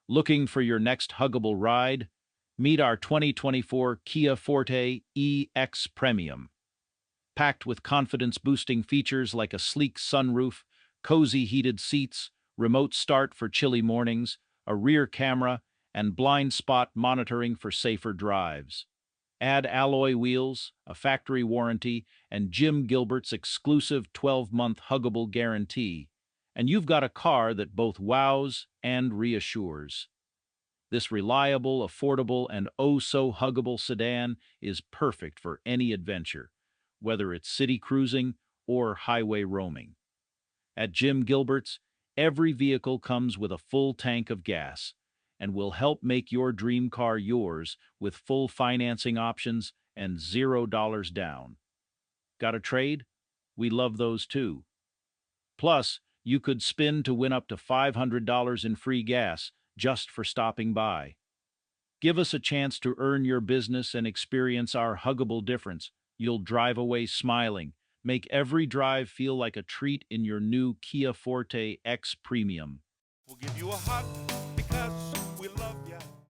Looking for your next huggable ride? Meet our 2024 Kia Forte EX Premium. Packed with confidence-boosting features like a sleek sunroof, cozy heated seats, remote start for chilly mornings, a rear camera, and blind spot monitoring for safer drives. Add alloy wheels, a factory warranty, and Jim Gilbert's exclusive 12-month Huggable Guarantee, and you've got a car that both wows and reassures. This reliable, affordable, and oh-so-huggable sedan is perfect for any adventure, whether it's city cruising or highway roaming. At Jim Gilbert's, every vehicle comes with a full tank of gas and will help make your dream car yours with full financing options and $0 down. Got a trade? We love those too. Plus, you could spin to win up to $500 in free gas just for stopping by. Give us a chance to earn your business and experience our huggable difference. You'll drive away smiling. Make every drive feel like a treat in your new Kia Forte X Premium. We'll give you a hug.